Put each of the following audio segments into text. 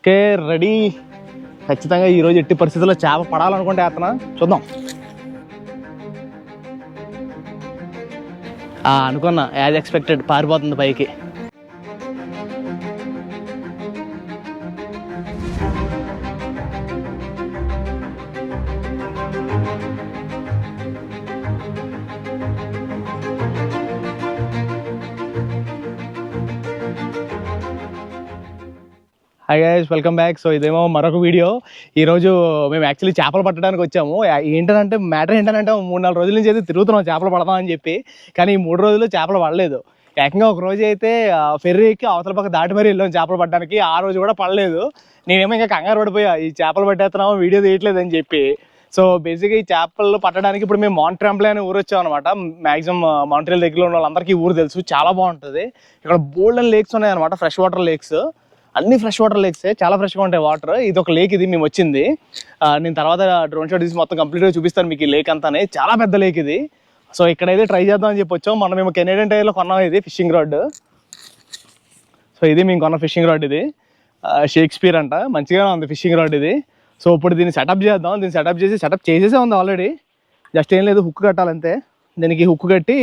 Okay ready. ఖచ్చితంగా ఈరోజు ఎట్టి పరిస్థితుల్లో చేప పడాలనుకుంటే వేస్తున్నా, చూద్దాం. అనుకున్నా యాజ్ ఎక్స్పెక్టెడ్ పారిపోతుంది పైకి. Hi guys, welcome back. So ఇదేమో మరొక వీడియో. ఈరోజు మేము యాక్చువల్లీ చేపలు పట్టడానికి వచ్చాము. ఏంటంటే మ్యాటర్ ఏంటంటే 3-4 రోజుల నుంచి అయితే తిరుగుతున్నాం చేపలు పడదామని చెప్పి. కానీ ఈ 3 రోజులు చేపలు పడలేదు. ఏకంగా ఒక రోజు అయితే ఫెర్రీ ఎక్కి అవతల పక్క దాటి మరీ వెళ్ళాం చేపలు పట్టడానికి. ఆ రోజు కూడా పడలేదు. నేనేమో ఇంకా కంగారు పడిపోయా, ఈ చేపలు పట్టేస్తున్నాము వీడియో తీయట్లేదు అని చెప్పి. సో బేసిక్గా ఈ చేపలు పట్టడానికి ఇప్పుడు మేము మాంట్రాంప్లే అనే ఊరు వచ్చాం అనమాట. మ్యాక్సిమం మాంట్రియల్ దగ్గరలో ఉన్న వాళ్ళందరికీ ఊరు తెలుసు, చాలా బాగుంటుంది. ఇక్కడ బోల్డెన్ లేక్స్ ఉన్నాయన్నమాట, ఫ్రెష్ వాటర్ లేక్స్. అన్ని ఫ్రెష్ వాటర్ లేక్సే, చాలా ఫ్రెష్గా ఉంటాయి వాటర్. ఇది ఒక లేక్, ఇది మేము వచ్చింది. నేను తర్వాత డ్రోన్ షాట్ తీసి మొత్తం కంప్లీట్గా చూపిస్తాను మీకు ఈ లేక్ అంతానే. చాలా పెద్ద లేక్ ఇది. సో ఇక్కడైతే ట్రై చేద్దాం అని చెప్పి వచ్చాం. మనం మేము కెనేడియన్ టైర్లో కొన్నాం ఇది ఫిషింగ్ రాడ్. సో ఇది మేము కొన్న ఫిషింగ్ రాడ్, ఇది షేక్స్పియర్ అంట, మంచిగానే ఉంది ఫిషింగ్ రాడ్ ఇది. సో ఇప్పుడు దీన్ని సెటప్ చేద్దాం. దీన్ని సెటప్ చేసేసే ఉంది ఆల్రెడీ. జస్ట్ ఏం లేదు, హుక్ కట్టాలంతే. దీనికి హుక్ కట్టి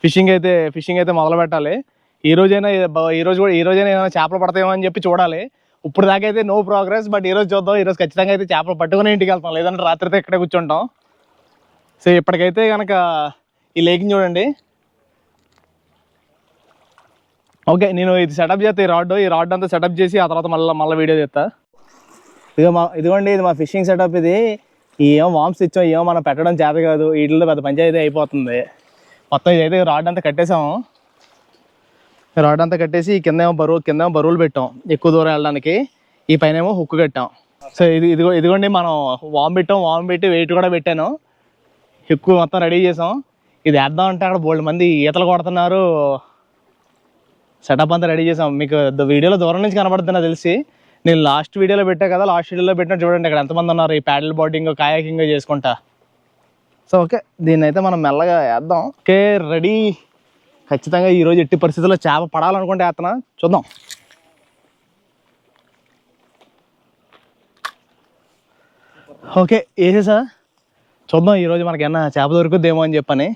ఫిషింగ్ అయితే మొదలు పెట్టాలి. ఈ రోజైనా ఏమైనా చేపలు పడతాయేమో అని చెప్పి చూడాలి. ఇప్పుడు దాకా అయితే నో ప్రోగ్రెస్, బట్ ఈరోజు చూద్దాం. ఈరోజు ఖచ్చితంగా అయితే చేపలు పట్టుకుని ఇంటికి వెళ్తాం, లేదంటే రాత్రితో ఇక్కడే కూర్చుంటాం. సో ఇప్పటికైతే కనుక ఈ లేక్ని చూడండి. ఓకే, నేను ఇది సెటప్ చేస్తా, ఈ రాడ్ అంతా సెటప్ చేసి ఆ తర్వాత మళ్ళీ వీడియో చేస్తా. ఇదిగోండి, ఇది మా ఫిషింగ్ సెటప్. ఇది ఏమో వామ్స్ ఇచ్చాం, ఏమో మనం పెట్టడం చేత కాదు, వీటిలో పెద్ద పంచాయతీ అయిపోతుంది. మొత్తం ఇదైతే రాడ్ అంతా కట్టేసాము. రాడ్ అంతా కట్టేసి కిందేమో బరువులు పెట్టాం ఎక్కువ దూరం వెళ్ళడానికి. ఈ పైన ఏమో హుక్ కట్టాం. సో ఇదిగోండి మనం వామ్ పెట్టి వెయిట్ కూడా పెట్టాను. హుక్ మొత్తం రెడీ చేసాం. ఇది వేద్దాం అంటే అక్కడ బోల్డ్ మంది ఈతలు కొడుతున్నారు. సెటప్ అంతా రెడీ చేసాం. మీకు వీడియోలో దూరం నుంచి కనబడుతుంది నాకు తెలిసి. నేను లాస్ట్ వీడియోలో పెట్టా కదా, లాస్ట్ వీడియోలో పెట్టినా చూడండి ఇక్కడ ఎంతమంది ఉన్నారు ఈ ప్యాడల్ బోటింగ్ కాయాకింగ్ చేసుకుంటా. సో ఓకే, దీన్ని అయితే మనం మెల్లగా వేద్దాం. Okay ready. ఖచ్చితంగా ఈరోజు ఎట్టి పరిస్థితుల్లో చేప పడాలనుకుంటే వేస్తున్నా, చూద్దాం. ఓకే వేసేసా, చూద్దాం ఈరోజు మనకి ఏమన్నా చేప దొరుకుద్దేమో అని చెప్పని.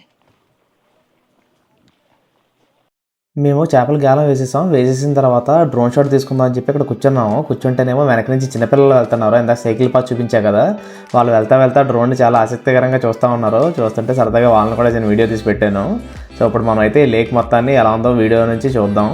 మేము చేపలు గేలం వేసేసిన తర్వాత డ్రోన్ షాట్ తీసుకుందాం అని చెప్పి ఇక్కడ కూర్చుంటేనేమో వెనక నుంచి చిన్నపిల్లలు వెళ్తున్నారు. ఇందాక సైకిల్ పాస్ చూపించా కదా, వాళ్ళు వెళ్తా డ్రోన్ని చాలా ఆసక్తికరంగా చూస్తూ ఉన్నారు. చూస్తుంటే సరదాగా వాళ్ళని కూడా నేను వీడియో తీసి పెట్టాను. సో ఇప్పుడు మనం అయితే లేక్ మొత్తాన్ని ఎలా ఉందో వీడియో నుంచి చూద్దాం.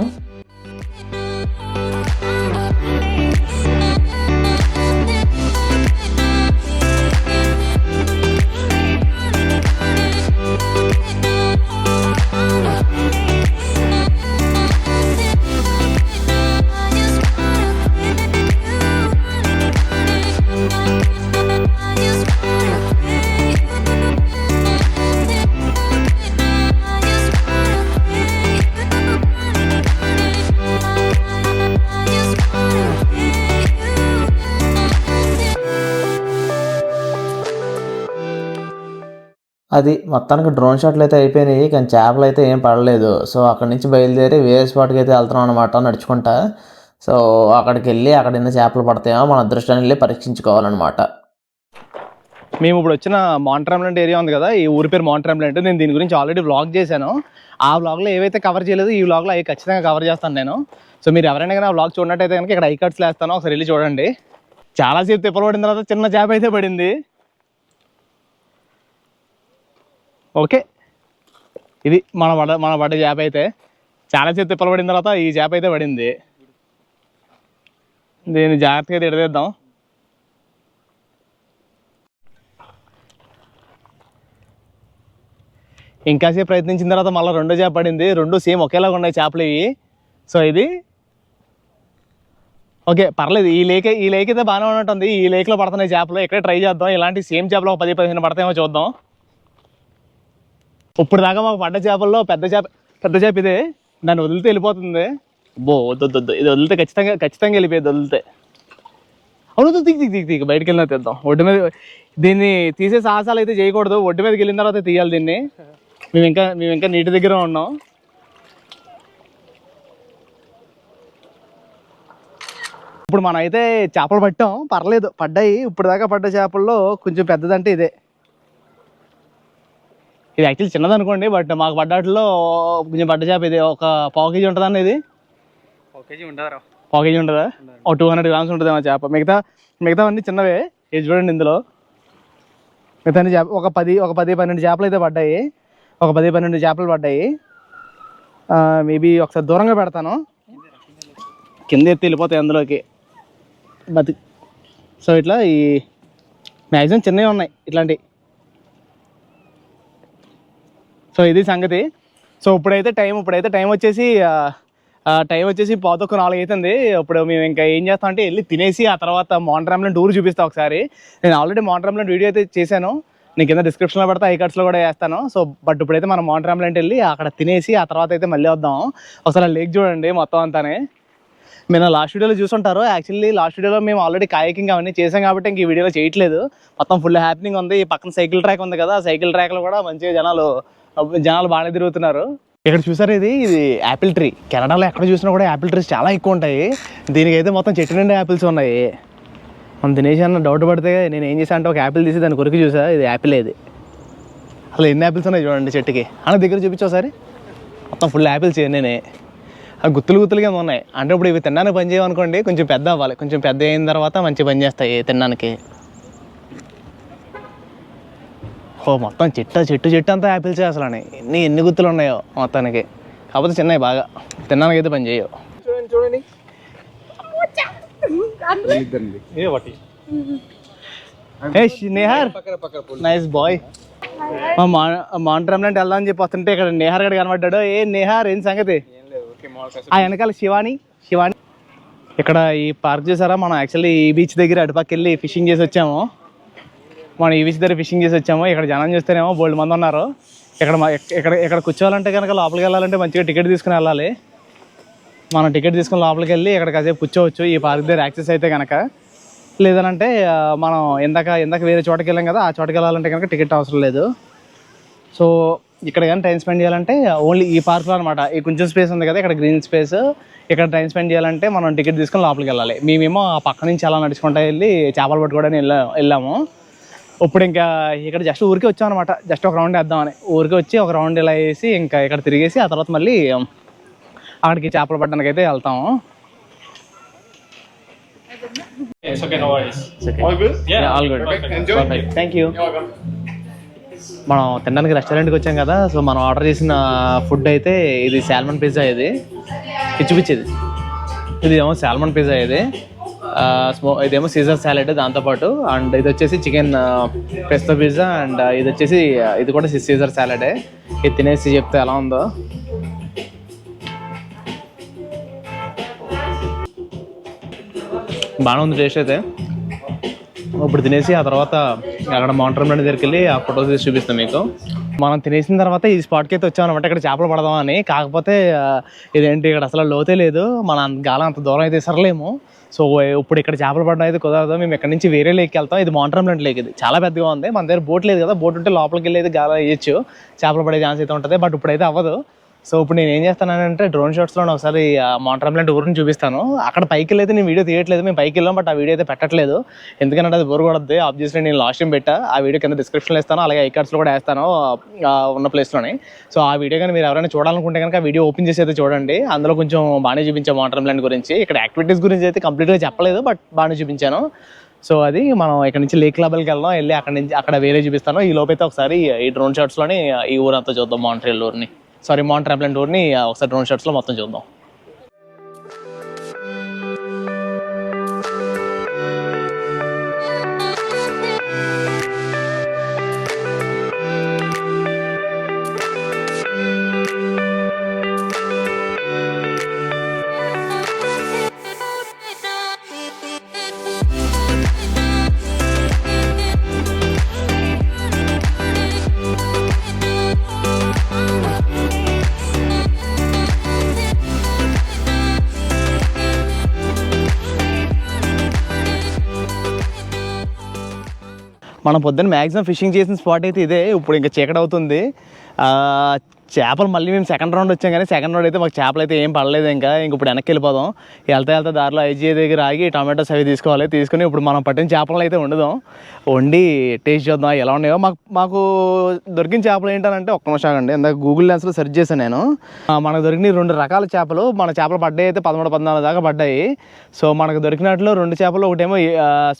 అది మొత్తానికి డ్రోన్ షాట్లు అయితే అయిపోయినాయి, కానీ చేపలు అయితే ఏం పడలేదు. సో అక్కడి నుంచి బయలుదేరి వేరే స్పాట్కి అయితే వెళ్తున్నాం అనమాట నడుచుకుంటా. సో అక్కడికి వెళ్ళి అక్కడ ఎన్ని చేపలు పడతాయో మన అదృష్టాన్ని వెళ్ళి పరీక్షించుకోవాలన్నమాట. మేము ఇప్పుడు వచ్చిన మాంట్రాంప్లెంట్ ఏరియా ఉంది కదా, ఈ ఊరి పేరు మాంట్రాంప్లెంట్. నేను దీని గురించి ఆల్రెడీ వ్లాగ్ చేశాను. ఆ వ్లాగ్లో ఏవైతే కవర్ చేయలేదు ఈ వ్లాగ్లో అవి ఖచ్చితంగా కవర్ చేస్తాను నేను. సో మీరు ఎవరైనా కానీ ఆ వ్లాగ్ చూడనట్టయితే కనుక ఇక్కడ ఐకార్డ్స్లో వేస్తాను, ఒకసారి వెళ్ళి చూడండి. చాలాసేపు తిప్పలు పడిన తర్వాత చిన్న చేప అయితే పడింది. ఓకే, ఇది మన పడ్డ చేప అయితే. చాలాసేపు తిప్పలు పడిన తర్వాత ఈ చేప అయితే పడింది. దీన్ని జాగ్రత్తగా తిడదేద్దాం. ఇంకాసేపు ప్రయత్నించిన తర్వాత మళ్ళీ రెండో చేప పడింది. రెండు సేమ్ ఒకేలాగా ఉన్నాయి చేపలు ఇవి. సో ఇది ఓకే, పర్లేదు. ఈ లేక్ అయితే బాగానే ఉన్నట్టుంది. ఈ లేక్లో పడుతున్నాయి చేపలు. ఇక్కడే ట్రై చేద్దాం. ఇలాంటి సేమ్ చేపలు 10-15 పడతాయేమో చూద్దాం. ఇప్పుడు దాకా మాకు పడ్డ చేపల్లో పెద్ద చేప ఇదే. దాన్ని వదిలితే వెళ్ళిపోతుంది. వద్దు, ఇది వదిలితే ఖచ్చితంగా వెళ్ళిపోయేది. వదిలితే అవును, దిగి బయటకు వెళ్ళినా తెద్దాం. ఒడ్డు మీద దీన్ని తీసే సాహసాలు అయితే చేయకూడదు. ఒడ్డు మీదకి వెళ్ళిన తర్వాత తీయాలి దీన్ని. మేము ఇంకా నీటి దగ్గర ఉన్నాం. ఇప్పుడు మనం అయితే చేపలు పట్టాం, పర్లేదు పడ్డాయి. ఇప్పుడు దాకా పడ్డ చేపల్లో కొంచెం పెద్దదంటే ఇదే. ఇది యాక్చువల్లీ చిన్నది అనుకోండి, బట్ మాకు పడ్డాట్లో కొంచెం పడ్డ చేప ఇది. ఒక పావు కేజీ ఉంటుందా ఇది? పావు కేజీ ఉండదు. పావు కేజీ ఉంటుందా? ఒక 200 గ్రామ్స్ ఉంటుంది మా చేప. మిగతావన్నీ చిన్నవే. ఇది చూడండి, ఇందులో మిగతా చేప ఒక 10-12 చేపలు అయితే పడ్డాయి. ఒక 10-12 చేపలు పడ్డాయి. మేబీ ఒకసారి దూరంగా పెడతాను, కింద ఎత్తి వెళ్ళిపోతాయి అందులోకి సో ఇట్లా ఈ మ్యాక్సిమం చిన్నవి ఉన్నాయి ఇట్లాంటివి. సో ఇది సంగతి. సో ఇప్పుడైతే టైం వచ్చేసి 4:05 అవుతుంది. ఇప్పుడు మేము ఇంకా ఏం చేస్తాం అంటే వెళ్ళి తినేసి ఆ తర్వాత మాంట్రామ్లెండ్ టూర్ చూపిస్తాం ఒకసారి. నేను ఆల్రెడీ మాంట్రామ్లెండ్ వీడియో అయితే చేశాను, నేను కింద డిస్క్రిప్షన్లో పెడతా, ఐకార్డ్స్లో కూడా వేస్తాను. సో బట్ ఇప్పుడైతే మనం మాంట్రామ్లెండ్ వెళ్ళి అక్కడ తినేసి ఆ తర్వాత అయితే మళ్ళీ వద్దాం. ఒకసారి లేక్ చూడండి మొత్తం అంతానే. మీరు లాస్ట్ వీడియోలో చూసుంటారు. యాక్చువల్లీ లాస్ట్ వీడియోలో మేము ఆల్రెడీ కాయకింగ్ అవన్నీ చేసాం కాబట్టి ఇంక ఈ వీడియోలో చేయట్లేదు. మొత్తం ఫుల్ హ్యాపీనింగ్ ఉంది. ఈ పక్కన సైకిల్ ట్రాక్ ఉంది కదా, ఆ సైకిల్ ట్రాక్లో కూడా మంచిగా జనాలు బాగానే తిరుగుతున్నారు. ఇక్కడ చూసారు, ఇది యాపిల్ ట్రీ. కెనడాలో ఎక్కడ చూసినా కూడా యాపిల్ ట్రీస్ చాలా ఎక్కువ ఉంటాయి. దీనికైతే మొత్తం చెట్టు నిండా యాపిల్స్ ఉన్నాయి. మనం తినేసి అన్న డౌట్ పడితే నేను ఏం చేశాను అంటే ఒక యాపిల్ తీసి దాని కొరికి చూసా, ఇది యాపిల్. ఇది అసలు ఎన్ని యాపిల్స్ ఉన్నాయి చూడండి చెట్టుకి. అన్న దగ్గర చూపించు ఒకసారి. మొత్తం ఫుల్ యాపిల్స్ నేనే, అవి గుత్తులుగా ఉన్నాయి. అంటే ఇప్పుడు ఇవి తినడానికి పని చేయమనుకోండి, కొంచెం పెద్ద అవ్వాలి. కొంచెం పెద్ద అయిన తర్వాత మంచి పని చేస్తాయి తినడానికి. మొత్తం చెట్టు అంతా యాపిల్సే అసలు. అని ఎన్ని గుత్తులు ఉన్నాయో మొత్తానికి. కాకపోతే చిన్నవి బాగా తినడానికి అయితే పని చేయవు. చూడండి నేహార్, నైస్ బాయ్. మాంట్రామ్లెండ్ వెళ్దాం అని చెప్పి వస్తుంటే ఇక్కడ నేహార్ గడు కనబడ్డాడు. నేహార్ ఏం సంగతి? ఆ వెనకాల శివాని. ఇక్కడ ఈ పార్క్ చూసారా, మనం యాక్చువల్లీ ఈ బీచ్ దగ్గర అటుపక్క వెళ్ళి ఫిషింగ్ చేసి వచ్చాము. ఇక్కడ జనం చూస్తేనేమో బోల్డ్ మంది ఉన్నారు. ఇక్కడ కూర్చోవాలంటే కనుక లోపలికి వెళ్ళాలంటే మంచిగా టికెట్ తీసుకుని వెళ్ళాలి. మనం టికెట్ తీసుకుని లోపలికి వెళ్ళి ఇక్కడ కాసేపు కూర్చోవచ్చు ఈ పార్క్ దగ్గర యాక్సెస్ అయితే కనుక. లేదనంటే మనం ఇందాక వేరే చోటకి వెళ్ళాం కదా, ఆ చోటకి వెళ్ళాలంటే కనుక టికెట్ అవసరం లేదు. సో ఇక్కడ కానీ టైం స్పెండ్ చేయాలంటే ఓన్లీ ఈ పార్క్లో అనమాట. ఈ కొంచెం స్పేస్ ఉంది కదా, ఇక్కడ గ్రీన్ స్పేస్. ఇక్కడ టైం స్పెండ్ చేయాలంటే మనం టికెట్ తీసుకుని లోపలికి వెళ్ళాలి. మేమేమో ఆ పక్క నుంచి అలా నడుచుకుంటూ వెళ్ళి చేపలు పట్టుకోవడానికి వెళ్ళాము. ఇప్పుడు ఇంకా ఇక్కడ జస్ట్ ఊరికే వచ్చాం అనమాట. జస్ట్ ఒక రౌండ్ వేద్దామని ఊరికే వచ్చి ఒక రౌండ్ ఇలా వేసి ఇంకా ఇక్కడ తిరిగేసి ఆ తర్వాత మళ్ళీ అక్కడికి చేపలు పట్టడానికి అయితే వెళ్తాము. Thank you. మనం తినడానికి రెస్టారెంట్కి వచ్చాం కదా, సో మనం ఆర్డర్ చేసిన ఫుడ్ అయితే ఇది సాల్మన్ పిజ్జా. ఇది పిచ్చిది. ఇది ఏమో సాల్మన్ పిజ్జా. ఇదేమో సీజర్ సాలెడ్ దాంతోపాటు. అండ్ ఇది వచ్చేసి చికెన్ పెస్తో పిజ్జా. అండ్ ఇది వచ్చేసి ఇది కూడా సీజర్ సాలెడే. ఇది తినేసి చెప్తే ఎలా ఉందో. బాగానే ఉంది టేస్ట్ అయితే. ఇప్పుడు తినేసి ఆ తర్వాత అక్కడ మాంట్రామ్లెండ్ దగ్గరికి వెళ్ళి ఆ ఫొటోస్ తీసి చూపిస్తాం మీకు. మనం తినేసిన తర్వాత ఈ స్పాట్కి అయితే వచ్చామన్నమాట, ఇక్కడ చేపలు పడదామని. కాకపోతే ఇదేంటి ఇక్కడ అసలు లోతే లేదు, మన గాలం అంత దూరం అయితే సరలేము. సో ఇప్పుడు ఇక్కడ చేపలు పడడం అయితే కుదరదు. మేము ఇక్కడ నుంచి వేరే లేక్కి వెళ్తాం. ఇది మాంట్రామ్లెండ్ లేక్. ఇది చాలా పెద్దగా ఉంది. మన దగ్గర బోట్ లేదు కదా, బోట్ ఉంటే లోపలికి వెళ్ళి అయితే గాలం వేయచ్చు, చేపలు పడే ఛాన్స్ అయితే ఉంటుంది. బట్ ఇప్పుడైతే అవ్వదు. సో ఇప్పుడు నేను ఏం చేస్తానంటే డ్రోన్ షాట్స్లో ఒకసారి మాంట్రామ్లెండ్ ఊరిని చూపిస్తాను. అక్కడ పైకి వెళ్ళి అయితే నేను వీడియో తీయట్లేదు, మేము పైకి వెళ్ళాం. బట్ ఆ వీడియో అయితే పెట్టట్లేదు, ఎందుకంటే అది బోర్ కొడద్ది. ఆబ్వియస్లీ నేను లాస్ట్ టైం పెట్టా, ఆ వీడియో కింద డిస్క్రిప్షన్లో ఇస్తాను, అలాగే ఐకార్డ్స్లో కూడా వేస్తాను ఉన్న ప్లేస్లోనే. సో ఆ వీడియో కానీ మీరు ఎవరైనా చూడాలనుకుంటే కనుక ఆ వీడియో ఓపెన్ చేసి అయితే చూడండి. అందులో కొంచెం బాగానే చూపించాను మాంట్రామ్లెండ్ గురించి. ఇక్కడ యాక్టివిటీస్ గురించి అయితే కంప్లీట్గా చెప్పలేదు, బట్ బాగానే చూపించాను. సో అది మనం ఇక్కడ నుంచి లేక్ లెవెల్కి వెళ్దాం, వెళ్ళి అక్కడ వేరే చూపిస్తాను. ఈ లోపైతే ఒకసారి ఈ డ్రోన్ షాట్స్లోని ఈ ఊరంతా చూద్దాం, మాంట్రియల్ ఊరిని, మాంట్రామ్లెండ్ ఊరిని ఒకసారి డ్రోన్ షాట్స్లో మొత్తం చూద్దాం. మనం పొద్దున్న మ్యాక్సిమం ఫిషింగ్ చేసిన స్పాట్ అయితే ఇదే. ఇప్పుడు ఇంకా చీకటి అవుతుంది. చేపలు మళ్ళీ మేము సెకండ్ రౌండ్ వచ్చాం, కానీ సెకండ్ రౌండ్ అయితే మాకు చేపలు అయితే ఏం పడలేదు. ఇంకా ఇప్పుడు వెనక్కి వెళ్ళిపోదాం. వెళ్తా దారిలో ఐజీఐ దగ్గర ఆగి టమాటోస్ అవి తీసుకొని ఇప్పుడు మనం పట్టిన చేపలు అయితే వండి టేస్ట్ చేద్దాం ఎలా ఉన్నాయో. మాకు దొరికిన చేపలు ఏంటంటే ఒక్క నిమిషం అండి, ఇందాక గూగుల్ లెన్స్లో సెర్చ్ చేశాను నేను. మనకు దొరికిన 2 రకాల చేపలు, మన చేపలు పడ్డాయి అయితే 13-14 దాకా పడ్డాయి. సో మనకు దొరికినట్లు 2 చేపలు, ఒకటేమో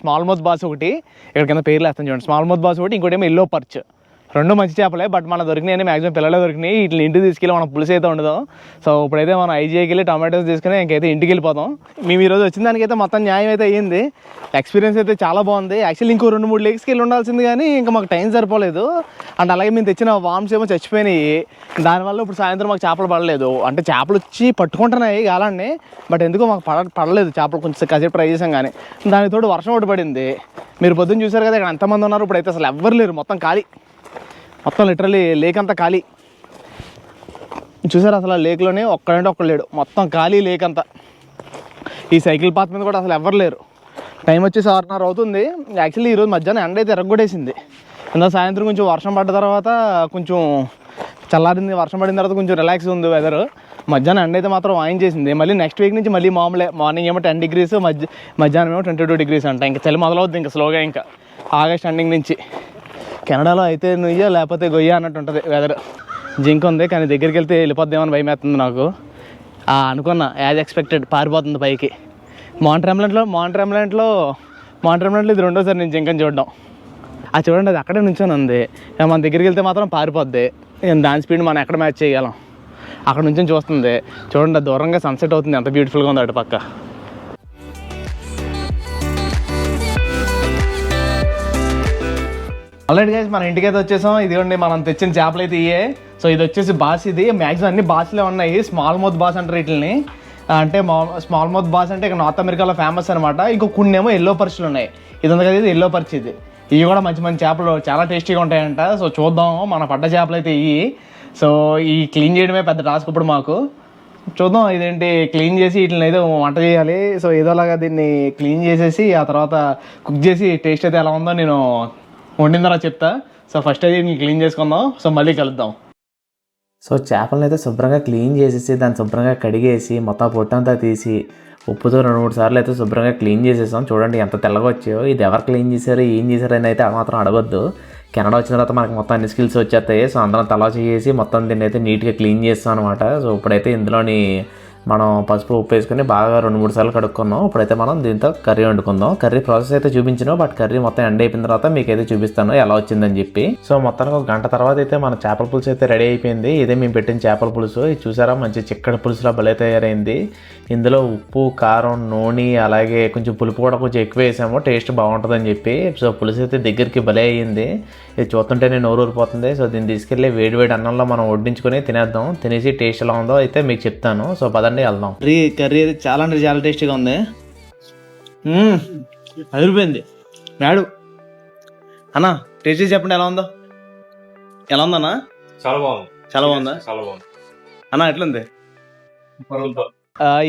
స్మాల్ మౌత్ బాస్, ఒకటి ఇక్కడ కింద పేర్లు వేస్తాను చూడండి, స్మాల్ మౌత్ బాస్ ఒకటి, ఇంకోటేమో ఎల్లో పర్చ్. 2 మంచి చేపలే, బట్ మనకు దొరికినాయి మ్యాక్సిమం పిల్లలే దొరికినాయి. వీటిని ఇంటికి తీసుకెళ్ళి మనం పులుసు అయితే ఉండదు. సో ఇప్పుడైతే మనం ఐజీఐకి వెళ్ళి టమాటోస్ తీసుకుని ఇంకైతే ఇంటికి వెళ్ళిపోతాం. మేము ఈరోజు వచ్చిన దానికైతే మొత్తం న్యాయం అయితే అయ్యింది. ఎక్స్పీరియన్స్ అయితే చాలా బాగుంది. యాక్చువల్లీ ఇంకో 2-3 లేక్స్కి వెళ్ళి ఉండాల్సింది, కానీ ఇంకా మాకు టైం సరిపోలేదు. అండ్ అలాగే మేము తెచ్చిన వామ్స్ ఏమో చచ్చిపోయినాయి. దానివల్ల ఇప్పుడు సాయంత్రం మాకు చేపలు పడలేదు. అంటే చేపలు వచ్చి పట్టుకుంటున్నాయి గాలాన్ని, బట్ ఎందుకో మాకు పడలేదు చేపలు. కొంచెం కాసేపు ట్రై చేసాం, కానీ దానికి తోడు వర్షం ఒకటి పడింది. మీరు పొద్దున్న చూసారు కదా ఇక్కడ ఎంతమంది ఉన్నారు. ఇప్పుడైతే అసలు ఎవ్వరు లేరు, మొత్తం ఖాళీ, మొత్తం లిటరలీ లేక్ అంతా ఖాళీ. చూసారు అసలు లేక్లోనే ఒక్కడంటే ఒక్కడు లేడు, మొత్తం ఖాళీ లేక్ అంతా. ఈ సైకిల్ పాత్ మీద కూడా అసలు ఎవ్వరు లేరు. టైం వచ్చేసి 6:30 అవుతుంది. యాక్చువల్లీ ఈరోజు మధ్యాహ్నం ఎండ అయితే ఎరగొట్టేసింది. ఇందా సాయంత్రం కొంచెం వర్షం పడ్డ తర్వాత కొంచెం చల్లారింది. వర్షం పడిన తర్వాత కొంచెం రిలాక్స్ ఉంది వెదర్. మధ్యాహ్నం ఎండ అయితే మాత్రం వాయించేసింది. మళ్ళీ నెక్స్ట్ వీక్ నుంచి మళ్ళీ మామూలే, మార్నింగ్ ఏమో 10 degrees, మధ్యాహ్నం ఏమో 22 degrees అంట. ఇంకా చలి మొదలవుద్ది ఇంకా స్లోగా, ఇంకా ఆగస్ట్ ఎండింగ్ నుంచి. కెనడాలో అయితే నుయ్యో లేకపోతే గొయ్య అన్నట్టు ఉంటుంది వెదర్. జింక్ ఉంది, కానీ దగ్గరికి వెళ్తే వెళ్ళిపోద్దేమని భయం వేస్తుంది నాకు. అనుకున్నా యాజ్ ఎక్స్పెక్టెడ్ పారిపోతుంది పైకి. మాంట్రామ్లెంట్లో ఇది 2వ సారి నేను జింకని చూడడం. చూడండి అది అక్కడే నుంచొని ఉంది. మన దగ్గరికి వెళ్తే మాత్రం పారిపోద్ది. దాని స్పీడ్ మనం ఎక్కడ మ్యాచ్ చేయగలం. అక్కడ నుంచి చూస్తుంది చూడండి, దూరంగా సన్సెట్ అవుతుంది, ఎంత బ్యూటిఫుల్గా ఉంది అటు పక్క. ఆల్రెడీ గైస్ మన ఇంటికైతే వచ్చేసాం. ఇదిగోండి మనం తెచ్చిన చేపలు అయితే ఇవే. సో ఇది వచ్చేసి బాస్. ఇది మ్యాక్సిమం అన్ని బాస్లే ఉన్నాయి. స్మాల్ మౌత్ బాస్ అంటారు వీటిని. అంటే స్మాల్ మౌత్ బాస్ అంటే ఇక నార్త్ అమెరికాలో ఫేమస్ అనమాట. ఇంకో కొన్ని ఏమో ఎల్లో పర్చులు ఉన్నాయి. ఇది ఉంది కదా, ఇది ఎల్లో పర్చ్. ఇవి కూడా మంచి మంచి చేపలు, చాలా టేస్టీగా ఉంటాయంట. సో చూద్దాం, మన పడ్డ చేపలు అయితే ఇవి. సో ఈ క్లీన్ చేయడమే పెద్ద టాస్క్ ఇప్పుడు మాకు. చూద్దాం ఇదేంటి క్లీన్ చేసి వీటిని అయితే వంట చేయాలి. సో ఏదోలాగా దీన్ని క్లీన్ చేసేసి ఆ తర్వాత కుక్ చేసి టేస్ట్ అయితే ఎలా ఉందో నేను వండిన తర్వాత చెప్తా. సో ఫస్ట్ అయితే దీన్ని క్లీన్ చేసుకుందాం. సో మళ్ళీ కలుద్దాం. సో చేపలను అయితే శుభ్రంగా క్లీన్ చేసేసి దాన్ని శుభ్రంగా కడిగేసి మొత్తం పొట్టంతా తీసి ఉప్పుతో 2-3 సార్లు అయితే శుభ్రంగా క్లీన్ చేసేసాం. చూడండి ఎంత తెల్లగా వచ్చాయో. ఇది ఎవరు క్లీన్ చేశారు, ఏం చేశారు అని అయితే మాత్రం అడగొద్దు. కెనడా వచ్చిన తర్వాత మనకు మొత్తం అన్ని స్కిల్స్ వచ్చేస్తాయి. సో అందరం తలా చేసి మొత్తం దీన్ని అయితే నీట్గా క్లీన్ చేస్తాం అనమాట. సో ఇప్పుడైతే ఇందులోని మనం పసుపు ఉప్పు వేసుకొని బాగా 2-3 సార్లు కడుక్కున్నాం. ఇప్పుడైతే మనం దీంతో కర్రీ వండుకుందాం. కర్రీ ప్రాసెస్ అయితే చూపించాను, బట్ కర్రీ మొత్తం ఎండ్ అయిపోయిన తర్వాత మీకైతే చూపిస్తాను ఎలా వచ్చిందని చెప్పి. సో మొత్తానికి 1 గంట తర్వాత అయితే మన చేపల పులుసు అయితే రెడీ అయిపోయింది. ఇదే మేము పెట్టిన చేపల పులుసు. ఇది చూసారా, మంచి చిక్కడి పులుసులా భలే తయారైంది. ఇందులో ఉప్పు, కారం, నూనె, అలాగే కొంచెం పులుపు కూడా కొంచెం ఎక్కువ వేసాము, టేస్ట్ బాగుంటుందని చెప్పి. సో పులుసు అయితే దగ్గరికి భలే అయ్యింది. ఇది చూస్తుంటేనే నోరు ఊరిపోతుంది. సో దీన్ని తీసుకెళ్ళి వేడివేడి అన్నంలో మనం వడ్డించుకొని తినేద్దాం. తినేసి టేస్ట్ ఎలా ఉందో అయితే మీకు చెప్తాను. సో పదండి వెళ్దాం. కర్రీ అయితే చాలా అంటే చాలా టేస్టీగా ఉంది. అదిరిపోయింది మేడం. అన్నా టేస్ట్ చేసి చెప్పండి ఎలా ఉందో. ఎలా ఉందన్నా? చాలా బాగుంది. చాలా బాగుందా? చాలా బాగుంది అన్నా. ఎట్లుంది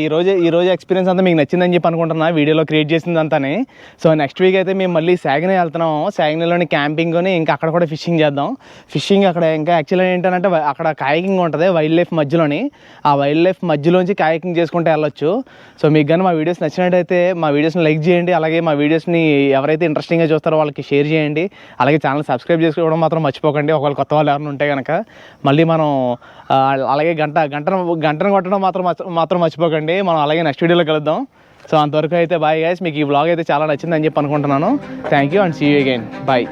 ఈ రోజు ఎక్స్పీరియన్స్ అంతా మీకు నచ్చిందని చెప్పి అనుకుంటున్నా, వీడియోలో క్రియేట్ చేసింది అంతానే. సో నెక్స్ట్ వీక్ అయితే మేము మళ్ళీ సాగినే వెళ్తున్నాం. సాగినేలోని క్యాంపింగ్ కొని ఇంకా అక్కడ కూడా ఫిషింగ్ చేద్దాం. ఫిషింగ్ అక్కడ ఇంకా యాక్చువల్గా ఏంటంటే అక్కడ కాయకింగ్ ఉంటుంది వైల్డ్ లైఫ్ మధ్యలోని. ఆ వైల్డ్ లైఫ్ మధ్యలోంచి కాయకింగ్ చేసుకుంటే వెళ్ళొచ్చు. సో మీకు కానీ మా వీడియోస్ నచ్చినట్టయితే మా వీడియోస్ని లైక్ చేయండి. అలాగే మా వీడియోస్ని ఎవరైతే ఇంట్రెస్టింగ్గా చూస్తారో వాళ్ళకి షేర్ చేయండి. అలాగే ఛానల్ సబ్స్క్రైబ్ చేసుకోవడం మాత్రం మర్చిపోకండి. ఒకవేళ కొత్త వాళ్ళు ఎవరైనా ఉంటే కనుక. మళ్ళీ మనం అలాగే గంటను కొట్టడం మాత్రం మర్చిపోకండి. మనం అలాగే నెక్స్ట్ వీడియోలో కలుద్దాం. సో అంతవరకు అయితే బాయ్ గైస్. మీకు ఈ వ్లాగ్ అయితే చాలా నచ్చిందని చెప్పి అనుకుంటున్నాను. Thank you and see you again. Bye.